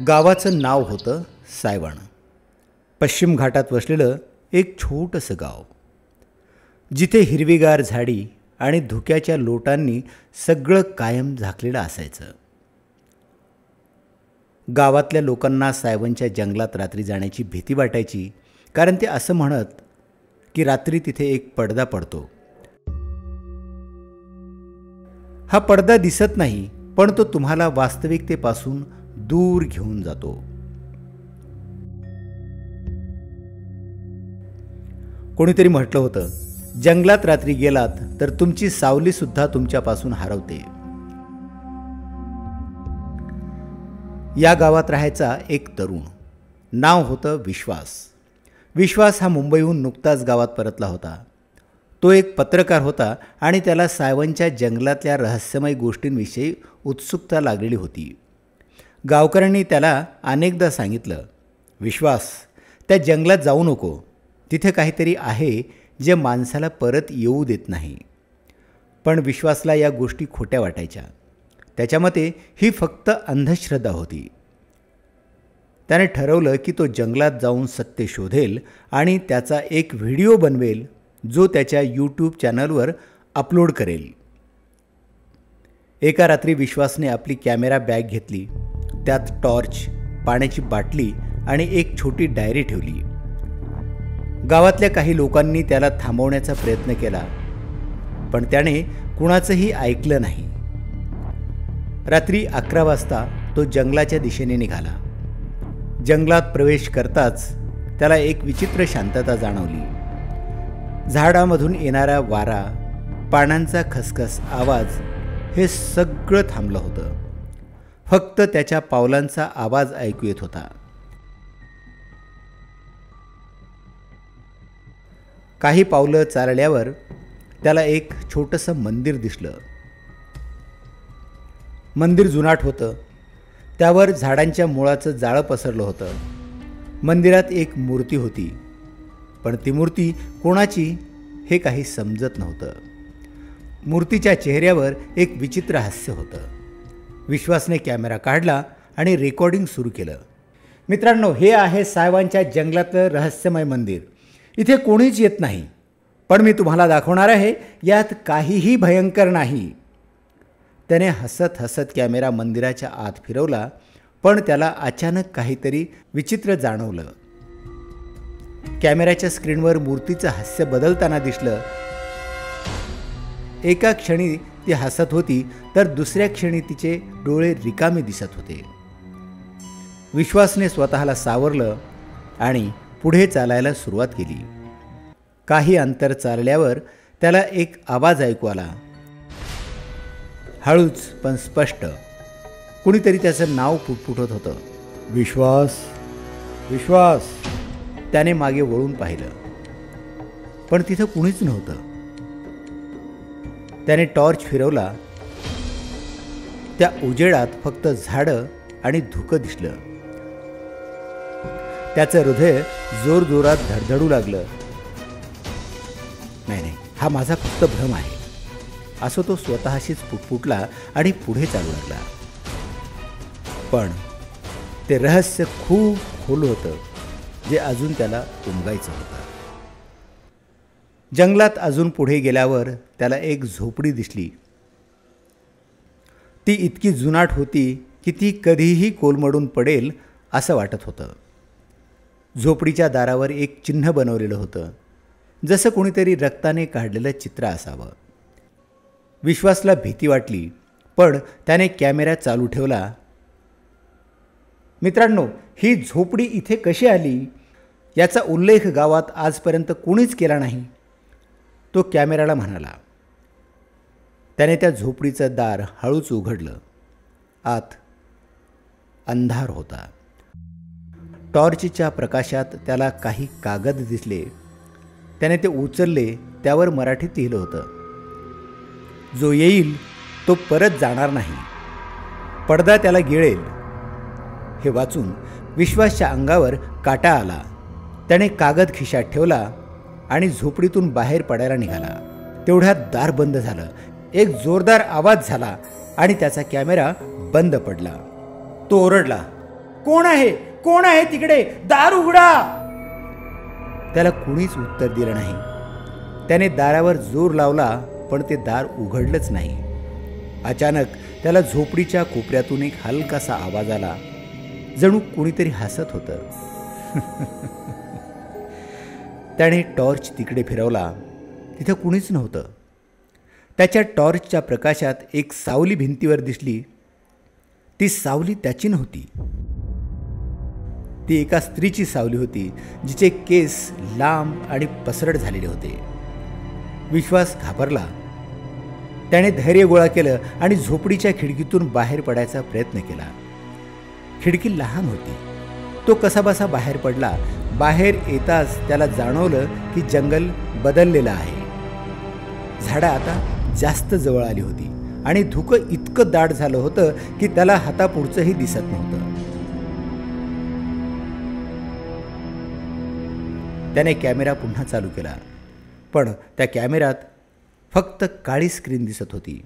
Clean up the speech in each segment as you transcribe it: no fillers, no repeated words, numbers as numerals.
गावाचं नाव होतं सायवण. पश्चिम घाटात वसलेलं एक छोटंसं गाव, जिथे हिरवीगार झाडी आणि धुक्याच्या लोटांनी सगळं कायम झाकलेलं असायचं. गावातल्या लोकांना सायवनच्या जंगलात रात्री जाण्याची भीती वाटायची, कारण ते असं म्हणत की रात्री तिथे एक पडदा पडतो. हा पडदा दिसत नाही, पण तो तुम्हाला वास्तविकतेपासून दूर घेऊन जातो. कोणीतरी म्हटलं होतं, जंगलात रात्री गेलात तर तुमची सावली सुद्धा तुमच्यापासून हरवते. या गावात राहायचा एक तरुण, नाव होतं विश्वास. विश्वास हा मुंबईहून नुकताच गावात परतला होता. तो एक पत्रकार होता आणि त्याला सायवनच्या जंगलातल्या रहस्यमय गोष्टींविषयी उत्सुकता लागलेली होती. गावकऱ्यांनी त्याला अनेकदा सांगितलं, विश्वास, त्या जंगलात जाऊ नको, तिथे काहीतरी आहे जे माणसाला परत येऊ देत नाही. पण विश्वासला या गोष्टी खोट्या वाटायच्या. त्याच्या मते ही फक्त अंधश्रद्धा होती. त्याने ठरवलं की तो जंगलात जाऊन सत्य शोधेल आणि त्याचा एक व्हिडिओ बनवेल, जो त्याच्या यूट्यूब चॅनलवर अपलोड करेल. एका रात्री विश्वासने आपली कॅमेरा बॅग घेतली. त्यात टॉर्च, पाण्याची बाटली आणि एक छोटी डायरी ठेवली. गावातल्या काही लोकांनी त्याला थांबवण्याचा प्रयत्न केला, पण त्याने कुणाचंही ऐकलं नाही. रात्री 11 वाजता तो जंगलाच्या दिशेने निघाला. जंगलात प्रवेश करताच त्याला एक विचित्र शांतता जाणवली. झाडामधून येणारा वारा, पानांचा खसखस आवाज, हे सगळं थांबलं होतं. फक्त त्याच्या पावलांचा आवाज ऐकू येत होता. काही पावलं चालल्यावर त्याला एक छोटंसं मंदिर दिसलं. मंदिर जुनाट होतं. त्यावर झाडांच्या मुळाचं जाळं पसरलं होतं. मंदिरात एक मूर्ती होती, पण ती मूर्ती कोणाची हे काही समजत नव्हतं. मूर्तीच्या चेहऱ्यावर एक विचित्र हास्य होतं. विश्वासने कॅमेरा काढला आणि रेकॉर्डिंग सुरू केलं. मित्रांनो, हे आहे सायवनच्या जंगलातलं रहस्यमय मंदिर. इथे कोणीच येत नाही, पण मी तुम्हाला दाखवणार आहे, यात काहीही भयंकर नाही. त्याने हसत हसत कॅमेरा मंदिराच्या आत फिरवला, पण त्याला अचानक काहीतरी विचित्र जाणवलं. कॅमेऱ्याच्या स्क्रीनवर मूर्तीचं हास्य बदलताना दिसलं. एका क्षणी ती हसत होती, तर दुसऱ्या क्षणी तिचे डोळे रिकामे दिसत होते. विश्वासने स्वतःला सावरलं आणि पुढे चालायला सुरुवात केली. काही अंतर चालल्यावर त्याला एक आवाज ऐकू आला. हळूच पण स्पष्ट. कुणीतरी त्याचं नाव पुटपुटत होतं, विश्वास, विश्वास. त्याने मागे वळून पाहिलं, पण तिथं कुणीच नव्हतं. त्याने टॉर्च फिरवला. त्या उजेडात फक्त झाडं आणि धुकं दिसलं. त्याचं हृदय जोरजोरात धडधडू लागलं. नाही, हा माझा फक्त भ्रम आहे, असं तो स्वतःशीच पुटपुटला आणि पुढे चालू लागला. पण ते रहस्य खूप खोल होतं, जे अजून त्याला उमगायचं होतं. जंगलात अजून पुढे गेल्यावर त्याला एक झोपडी दिसली. ती इतकी जुनाट होती की ती कधीही कोलमडून पडेल असं वाटत होतं. झोपडीच्या दारावर एक चिन्ह बनवलेलं होतं, जसं कोणीतरी रक्ताने काढलेलं चित्र असावं. विश्वासला भीती वाटली, पण त्याने कॅमेरा चालू ठेवला. मित्रांनो, ही झोपडी इथे कशी आली याचा उल्लेख गावात आजपर्यंत कोणीच केला नाही, तो कॅमेराला म्हणाला. त्याने त्या झोपडीचं दार हळूच उघडलं. आत अंधार होता. टॉर्चच्या प्रकाशात त्याला काही कागद दिसले. त्याने ते उचलले. त्यावर मराठीत लिहिलं होतं, जो येईल तो परत जाणार नाही, पडदा त्याला गिळेल. हे वाचून विश्वासच्या अंगावर काटा आला. त्याने कागद खिशात ठेवला आणि झोपडीतून बाहेर पडायला निघाला. तेवढ्यात दार बंद झालं. एक जोरदार आवाज झाला आणि त्याचा कॅमेरा बंद पडला. तो ओरडला, कोण आहे? कोण आहे तिकडे? दार उघडा. त्याला कुणीच उत्तर दिलं नाही. त्याने दारावर जोर लावला, पण ते दार उघडलंच नाही. अचानक त्याला झोपडीच्या कोपऱ्यातून एक हलकासा आवाज आला, जणू कुणीतरी हसत होतं. त्याने टॉर्च तिकडे फिरवला. तिथं कुणीच नव्हतं. त्याच्या टॉर्चच्या प्रकाशात एक सावली भिंतीवर दिसली. ती सावली त्याची नव्हती. ती एका स्त्रीची सावली होती, जिचे केस लांब आणि पसरट झालेले होते. विश्वास घाबरला. त्याने धैर्य गोळा केलं आणि झोपडीच्या खिडकीतून बाहेर पडायचा प्रयत्न केला. खिडकी लहान होती. तो कसाबसा बाहेर पडला. बाहेर येताच त्याला जाणवलं की जंगल बदललेलं आहे. झाडं आता जास्त जवळ आली होती आणि धुकं इतकं दाट झालं होतं की त्याला हातापुढचंही दिसत नव्हतं. त्याने कॅमेरा पुन्हा चालू केला, पण त्या कॅमेऱ्यात फक्त काळी स्क्रीन दिसत होती.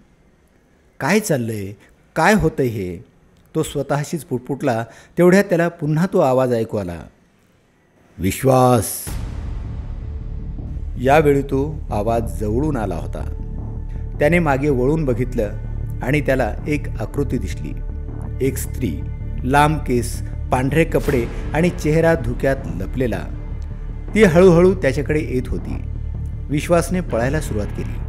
काय चाललंय? काय होतंय हे? तो स्वतःशीच पुटपुटला. तेवढ्यात त्याला पुन्हा तो आवाज ऐकू आला, विश्वास. यावेळी तो आवाज जवळून आला होता. त्याने मागे वळून बघितलं आणि त्याला एक आकृती दिसली. एक स्त्री, लांब केस, पांढरे कपडे आणि चेहरा धुक्यात लपलेला. ती हळूहळू त्याच्याकडे येत होती. विश्वासने पळायला सुरुवात केली,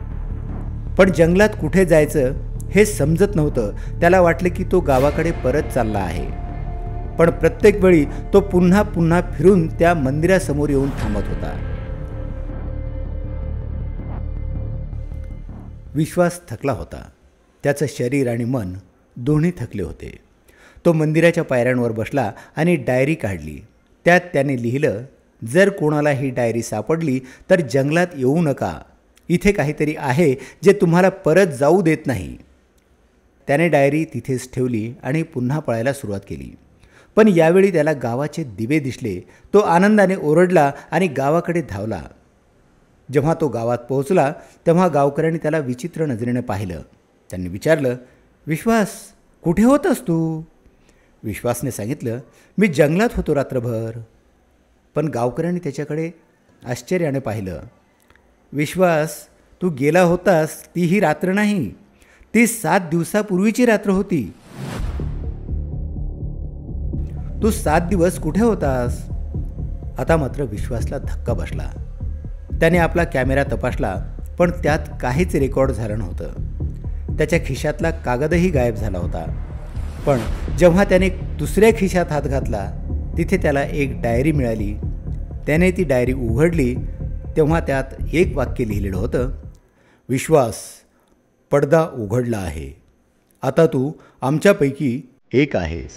पण जंगलात कुठे जायचं हे समजत नव्हतं. त्याला वाटलं की तो गावाकडे परत चालला आहे, पण प्रत्येक वेळी तो पुन्हा पुन्हा फिरून त्या मंदिरासमोर येऊन थांबत होता. विश्वास थकला होता. त्याचं शरीर आणि मन दोन्ही थकले होते. तो मंदिराच्या पायऱ्यांवर बसला आणि डायरी काढली. त्यात त्याने लिहिलं, जर कोणाला ही डायरी सापडली तर जंगलात येऊ नका. इथे काहीतरी आहे जे तुम्हाला परत जाऊ देत नाही. त्याने डायरी तिथेच ठेवली आणि पुन्हा पळायला सुरुवात केली. पण यावेळी त्याला गावाचे दिवे दिसले. तो आनंदाने ओरडला आणि गावाकडे धावला. जेव्हा तो गावात पोहोचला तेव्हा गावकऱ्यांनी त्याला विचित्र नजरेने पाहिलं. त्यांनी विचारलं, विश्वास, कुठे होतास तू? विश्वासने सांगितलं, मी जंगलात होतो रात्रभर. पण गावकऱ्यांनी त्याच्याकडे आश्चर्याने पाहिलं. विश्वास, तू गेला होतास ती ही रात्र नाही, ती 7 दिवसापूर्वीची रात्र होती. तू 7 दिवस कुठे होतास? आता मात्र विश्वासला धक्का बसला. त्याने आपला कॅमेरा तपासला, पण त्यात काहीच रेकॉर्ड झालं नव्हतं. त्याच्या खिशातला कागदही गायब झाला होता. पण जेव्हा त्याने दुसऱ्या खिशात हात घातला तिथे त्याला एक डायरी मिळाली. त्याने ती डायरी उघडली तेव्हा त्यात एक वाक्य लिहिलेलं होतं, विश्वास, पडदा उघडला आहे. आता तू आमच्यापैकी एक आहेस.